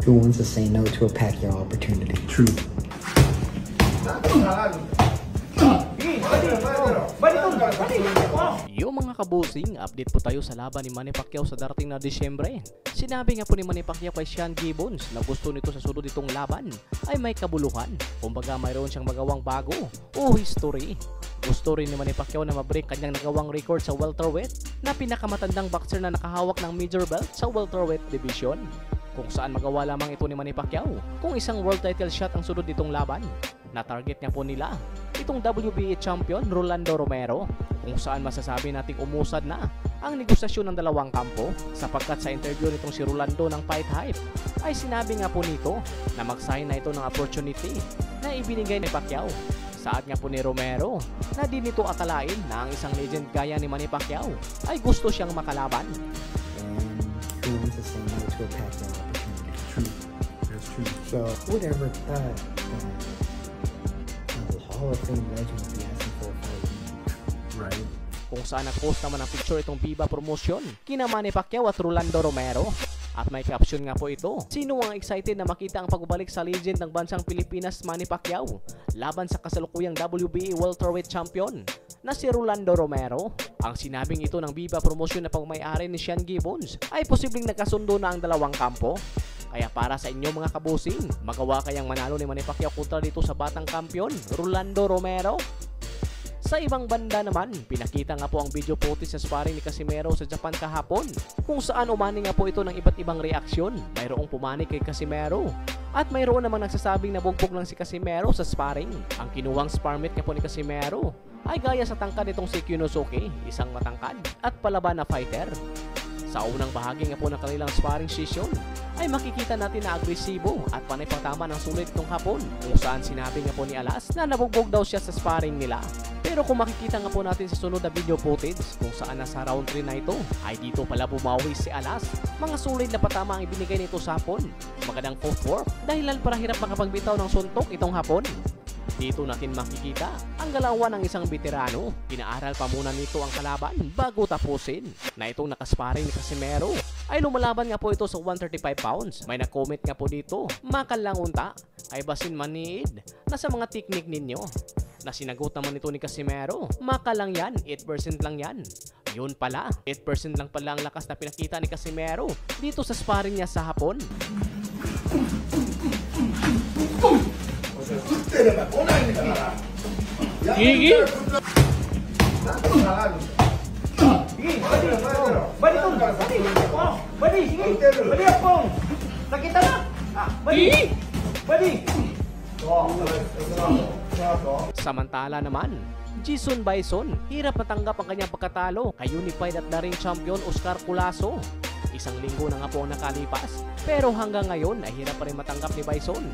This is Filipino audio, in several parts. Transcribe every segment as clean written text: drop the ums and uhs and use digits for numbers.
Who wants to say no to a Pacquiao opportunity? True. Yung mga kabusing, update po tayo sa laban ni Manny Pacquiao sa darating na Disyembre. Sinabi nga po ni Manny Pacquiao kay Sean Gibbons na gusto nito sa sunod itong laban ay may kabuluhan. Kumbaga mayroon siyang magawang bago o history. Gusto rin ni Manny Pacquiao na mabreak kanyang nagawang record sa welterweight na pinakamatandang boxer na nakahawak ng major belt sa welterweight division. Kung saan magawa lamang ito ni Manny Pacquiao kung isang world title shot ang sunod nitong laban. Na-target nga po nila itong WBA champion Rolando Romero, kung saan masasabi nating umusad na ang negosasyon ng dalawang kampo, sapagkat sa interview nitong si Rolando ng Fight Hype ay sinabi nga po nito na mag-sign na ito ng opportunity na ibinigay ni Pacquiao. Saad nga po ni Romero na di nito akalain na ang isang legend gaya ni Manny Pacquiao ay gusto siyang makalaban. And who wants to say no to a Pacquiao opportunity? True. That's true. So who'd ever thought that a Hall of Fame legend would be asking for a fight? Right. Kung saan nag-post naman ang picture itong Viva Promotion kina Manny Pacquiao at Rolando Romero. At may caption nga po ito: sino ang excited na makita ang pagbabalik sa legend ng bansang Pilipinas Manny Pacquiao laban sa kasalukuyang WBA welterweight champion na si Rolando Romero? Ang sinabing ito ng Viva Promotion na pagmay-ari ni Sean Gibbons ay posibleng nagkasundo na ang dalawang kampo. Kaya para sa inyo mga kabusing, magawa kayang manalo ni Manny Pacquiao kontra dito sa batang kampiyon Rolando Romero? Sa ibang banda naman, pinakita nga po ang video footage sa sparring ni Casimero sa Japan kahapon, kung saan umani nga po ito ng iba't ibang reaksyon. Mayroong pumanik kay Casimero at mayroon namang nagsasabing nabugbog lang si Casimero sa sparring. Ang kinuwang sparmate nga po ni Casimero ay gaya sa tangkad nitong si Kinosuke, isang matangkad at palaban na fighter. Sa unang bahagi nga po ng kanilang sparring session ay makikita natin na agresibo at panay pagtama ng sulit itong hapon, kung saan sinabi nga po ni Alas na nabugbog daw siya sa sparring nila. Pero kung makikita nga po natin sa sunod na video footage kung saan nasa round 3 na ito, ay dito pala bumawi si Alas. Mga sulit na patama ang ibinigay nito sa hapon. Magandang footwork dahilan para hirap makapagbitaw ng suntok itong hapon. Dito natin makikita ang galawan ng isang veterano. Pinaaral pa muna nito ang kalaban bago tapusin. Na itong nakasparing ni Casimero ay lumalaban nga po ito sa 135 pounds. May nag-comment nga po dito, makal lang unta, kay basin maniid na sa mga teknik ninyo. Na sinagot naman ito ni Casimero, makal lang yan, 8% lang yan. Yun pala, 8% lang pala ang lakas na pinakita ni Casimero dito sa sparring niya sa hapon. Gigi! Samantala naman, Jason Bison, hirap matanggap ang kanyang pagkatalo kay unified at daring champion Oscar Culaso. Isang linggo na nga po ang nakalipas, pero hanggang ngayon ay hirap pa rin matanggap ni Bison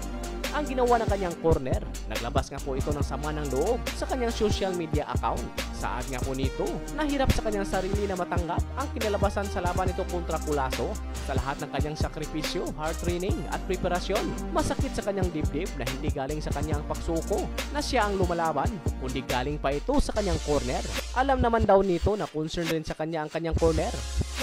ang ginawa ng kanyang corner. Naglabas nga po ito ng sama ng loob sa kanyang social media account. Saad nga po nito, nahirap sa kanyang sarili na matanggap ang kinalabasan sa laban nito kontra Culaso. Sa lahat ng kanyang sakripisyo, hard training at preparasyon, masakit sa kanyang dibdib na hindi galing sa kanyang pagsuko na siya ang lumalaban, kundi galing pa ito sa kanyang corner. Alam naman daw nito na concern rin sa kanya ang kanyang corner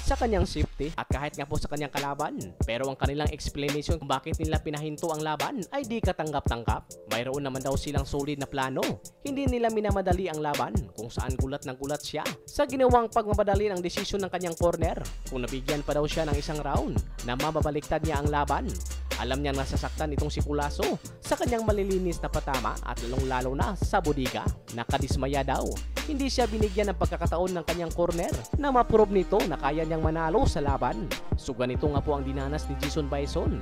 sa kanyang safety at kahit nga po sa kanyang kalaban. Pero ang kanilang explanation kung bakit nila pinahinto ang laban ay di katanggap-tanggap. Mayroon naman daw silang solid na plano. Hindi nila minamadali ang laban, kung saan gulat na gulat siya sa ginawang pagmamadali ng desisyon ng kanyang corner. Kung nabigyan pa daw siya ng isang round na mababaliktad niya ang laban, alam niyang nasasaktan itong si Culaso sa kanyang malilinis na patama at lalong-lalo na sa bodega. Nakadismaya daw. Hindi siya binigyan ng pagkakataon ng kanyang corner na ma-prove nito na kaya niyang manalo sa laban. So ganito nga po ang dinanas ni Jason Bison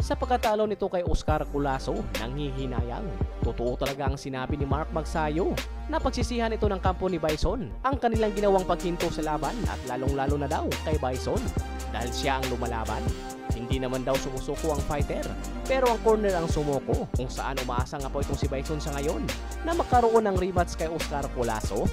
sa pagkatalo nito kay Oscar Culaso. Nanghihinayang. Totoo talaga ang sinabi ni Mark Magsayo na pagsisihan ito ng kampo ni Bison ang kanilang ginawang paghinto sa laban at lalong-lalo na daw kay Bison dahil siya ang lumalaban. Hindi naman daw sumusuko ang fighter, pero ang corner ang sumuko, kung saan umaasa nga po itong si Bison sa ngayon na magkaroon ng rematch kay Oscar Culaso.